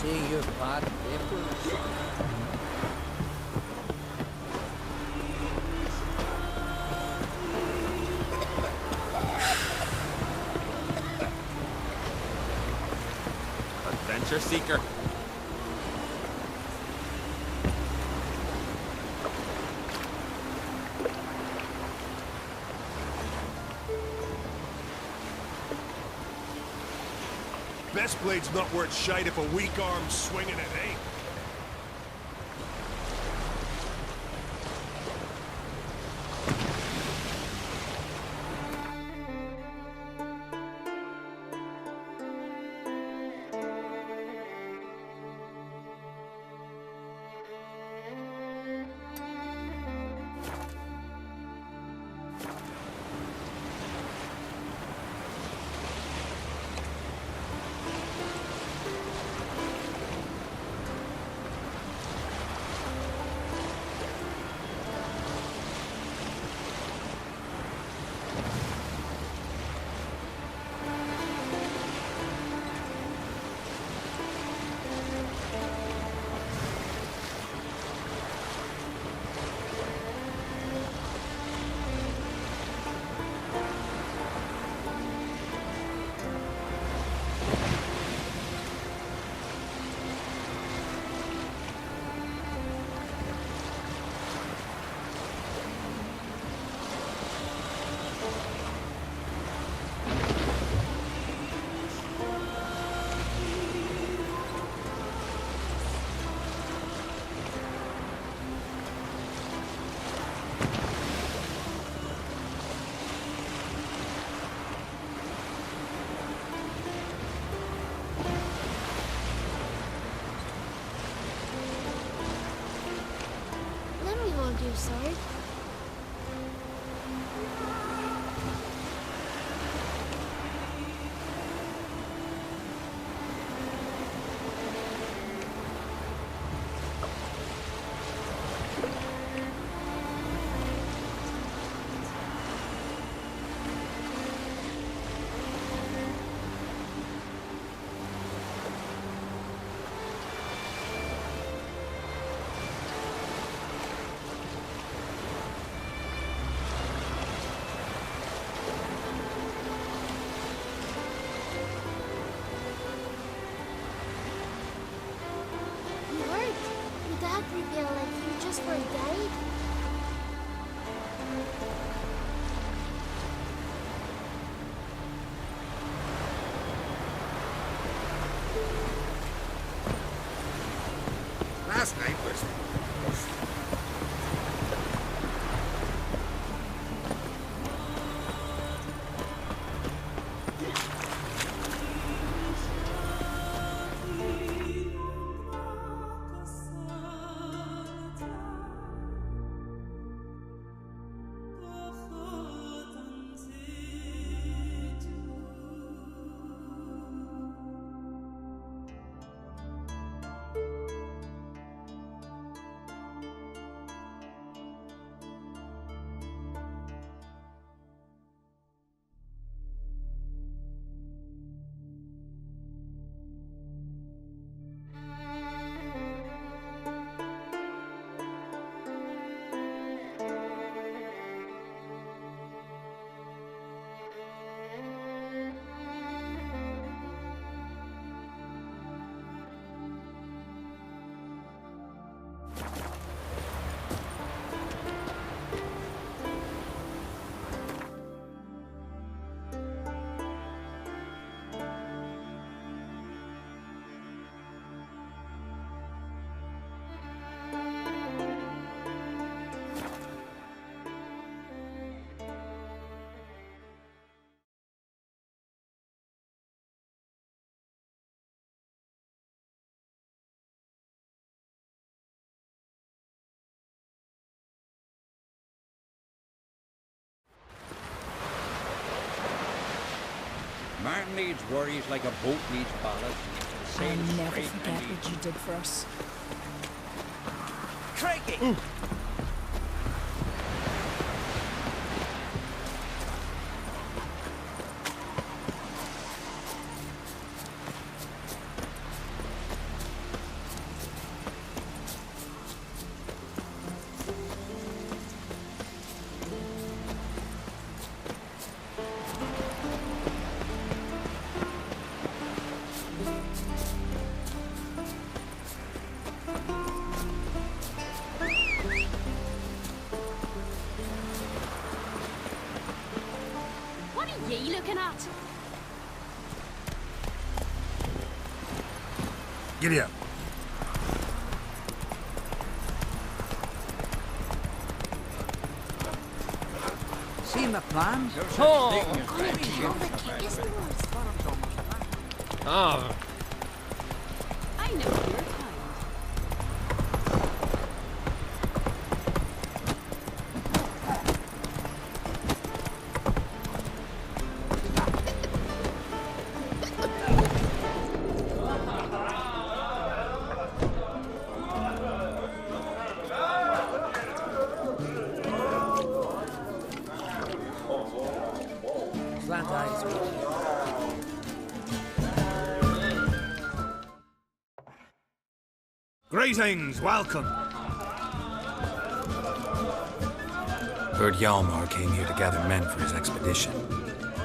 See your pot dippers. Adventure seeker. Best blade's not worth shite if a weak arm's swinging it, eh? Your sword? Feel like you just were dead? Last night was... Man needs worries like a boat needs ballast. I'll never forget what you did for us. Craigie! Ooh. Giddy up. See my plans? Oh, Ulvik is the worst. oh, I know your kind. Slant eyes. Greetings, welcome. Heard Hjalmar came here to gather men for his expedition.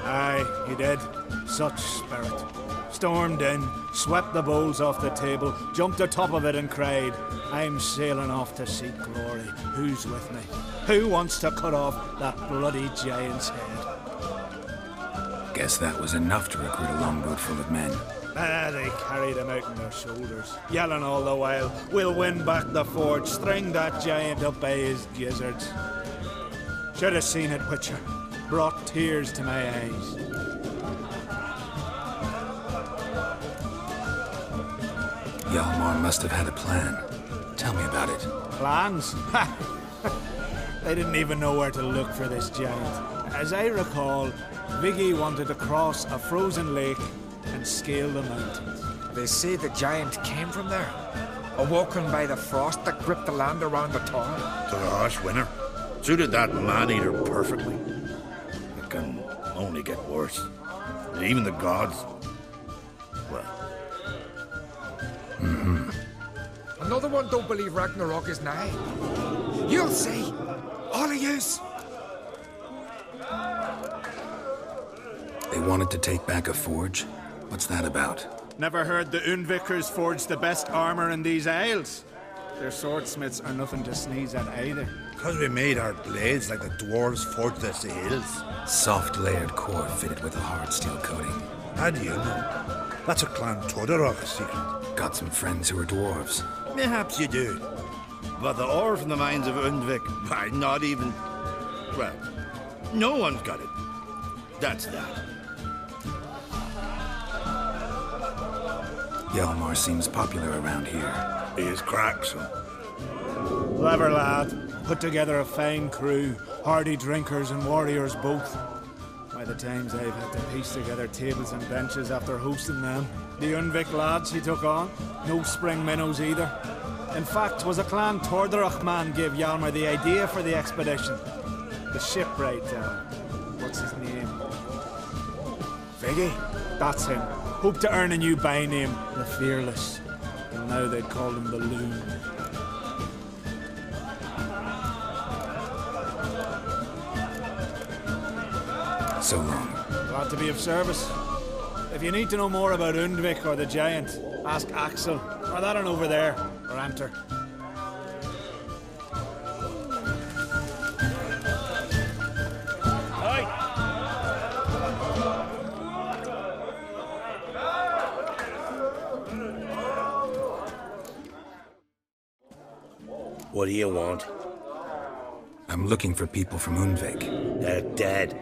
Aye, he did. Such spirit. Stormed in, swept the bowls off the table, jumped atop of it and cried, I'm sailing off to seek glory. Who's with me? Who wants to cut off that bloody giant's head? Guess that was enough to recruit a longboat full of men. They carried him out on their shoulders, yelling all the while, we'll win back the forge, string that giant up by his gizzards. Should have seen it, Witcher. Brought tears to my eyes. Hjalmar must have had a plan. Tell me about it. Plans? Ha! They didn't even know where to look for this giant. As I recall, Viggy wanted to cross a frozen lake and scale the mountains. They say the giant came from there, awoken by the frost that gripped the land around the town. To the harsh winter. Suited that man-eater perfectly. It can only get worse. Even the gods... well... Another one don't believe Ragnarok is nigh. You'll see, all of yous. They wanted to take back a forge? What's that about? Never heard the Undvikers forged the best armor in these isles. Their swordsmiths are nothing to sneeze at either. Because we made our blades like the dwarves forged their sails. Soft layered core fitted with a hard steel coating. How do you know? That's a Clan Todorok secret. Got some friends who are dwarves. Perhaps you do. But the ore from the mines of Undvik, why, not even... well, no one's got it. That's that. Hjalmar seems popular around here. He is cracks. Clever lad. Put together a fine crew. Hardy drinkers and warriors both. By the times I've had to piece together tables and benches after hosting them. The Undvik lads he took on. No spring minnows either. In fact, was a Clan Tordorach man gave Hjalmar the idea for the expedition. The shipwright, what's his name? Viggy? That's him. Hoped to earn a new by-name, the Fearless. And now they'd call him the Loon. So long. Glad to be of service. If you need to know more about Undvik or the Giant, ask Axel, or that one over there, or Anter. What do you want? I'm looking for people from Undvik. They're dead.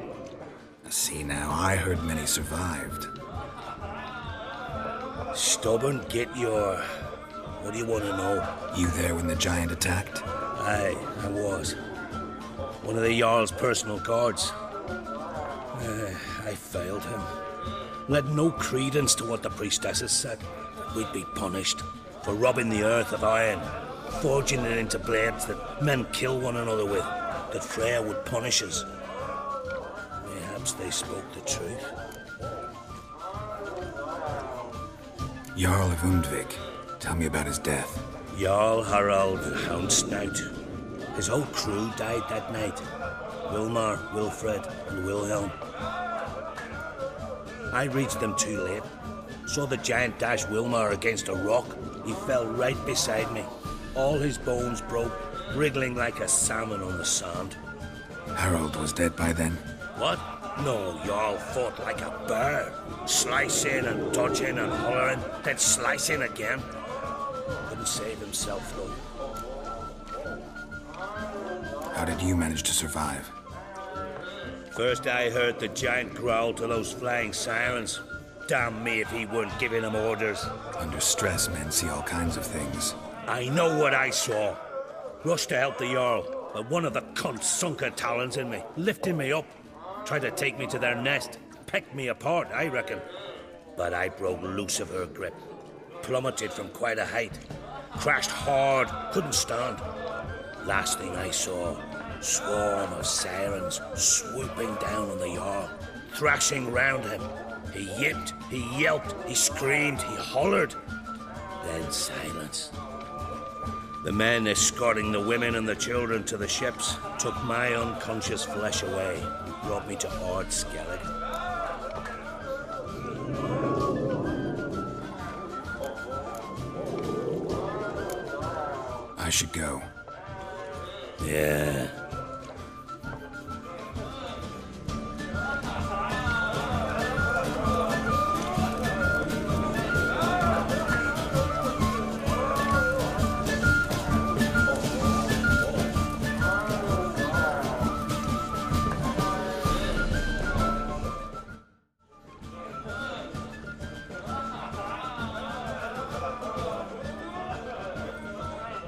See now, I heard many survived. Stubborn, get your... What do you want to know? You there when the giant attacked? Aye, I was. One of the Jarl's personal guards. I failed him. Led no credence to what the priestesses said. That we'd be punished for robbing the earth of iron, forging it into blades that men kill one another with, that Freya would punish us. Perhaps they spoke the truth. Jarl of Undvik. Tell me about his death. Jarl Harald Houndsnout. His whole crew died that night. Wilmar, Wilfred, and Wilhelm. I reached them too late. Saw the giant dash Wilmar against a rock. He fell right beside me. All his bones broke, wriggling like a salmon on the sand. Harold was dead by then? What? No, Jarl fought like a bear. Slicing and dodging and hollering, then slicing again. Couldn't save himself, though. How did you manage to survive? First I heard the giant growl to those flying sirens. Damn me if he weren't giving them orders. Under stress, men see all kinds of things. I know what I saw. Rushed to help the Jarl, but one of the cunts sunk her talons in me, lifting me up. Tried to take me to their nest. Pecked me apart, I reckon. But I broke loose of her grip. Plummeted from quite a height. Crashed hard, couldn't stand. Last thing I saw, swarm of sirens swooping down on the Jarl, thrashing round him. He yipped, he yelped, he screamed, he hollered. Then silence. The men escorting the women and the children to the ships took my unconscious flesh away and brought me to Ard Skellig. I should go. Yeah.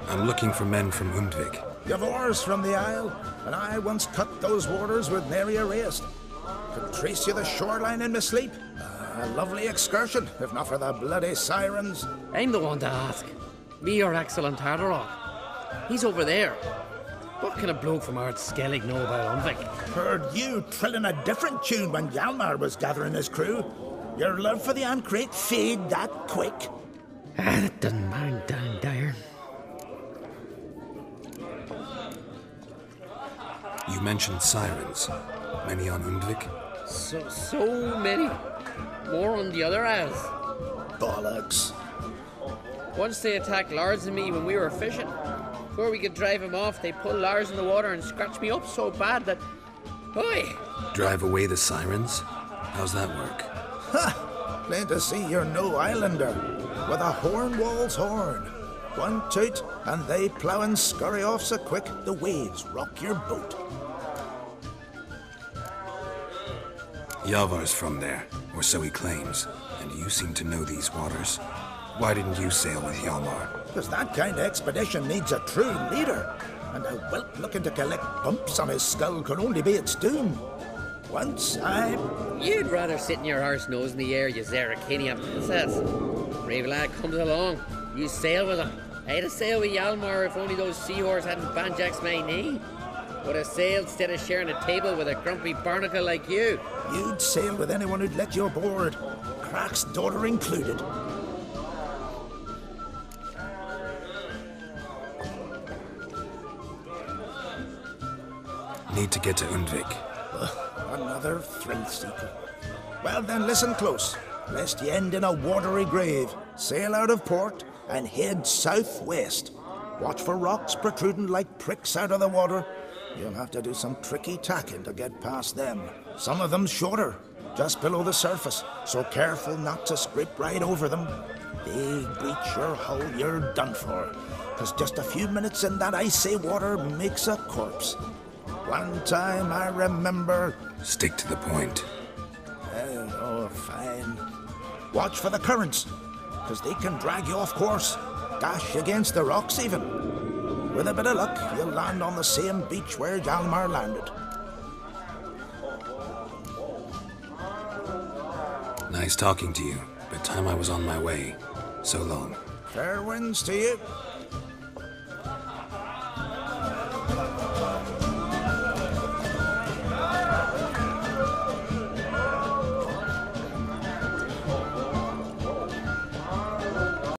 I'm looking for men from Undvik. You've oars from the Isle, and I once cut those waters with nary a race. Could trace you the shoreline in my sleep. A lovely excursion, if not for the bloody sirens. I'm the one to ask. Me, your excellent Harderog. He's over there. What can a bloke from Ard Skellig know about Undvik? Heard you trilling a different tune when Hjalmar was gathering his crew. Your love for the Ancrate fade that quick. That doesn't mind down there. You mentioned sirens. Many on Undvik? So many. More on the other isles. Bollocks. Once they attacked Lars and me when we were fishing. Before we could drive him off, they pulled Lars in the water and scratched me up so bad that... Oi! Drive away the sirens? How's that work? Ha! Plain to see you're no islander. With a horn wall's horn. One toot, and they plough and scurry off so quick the waves rock your boat. Yavar's from there, or so he claims, and you seem to know these waters. Why didn't you sail with Hjalmar? Because that kind of expedition needs a true leader, and a whelp looking to collect bumps on his skull could only be its doom. Once You'd rather sit in your arse nose in the air, you Zerrikania princess. Brave lad comes along, you sail with him. I'd have sailed with Hjalmar if only those seahorses hadn't banjaxed my knee. Would have sailed instead of sharing a table with a grumpy barnacle like you. You'd sail with anyone who'd let you aboard, Crach's daughter included. Need to get to Undvik. Another thrill seeker. Well then, listen close, lest you end in a watery grave. Sail out of port and head southwest. Watch for rocks protruding like pricks out of the water. You'll have to do some tricky tacking to get past them. Some of them shorter, just below the surface, so careful not to scrape right over them. They breach your hull, you're done for. 'Cause just a few minutes in that icy water makes a corpse. One time I remember... Stick to the point. Oh, fine. Watch for the currents, 'cause they can drag you off course. Dash against the rocks even. With a bit of luck, you'll land on the same beach where Hjalmar landed. Nice talking to you, but time I was on my way. So long. Fair winds to you.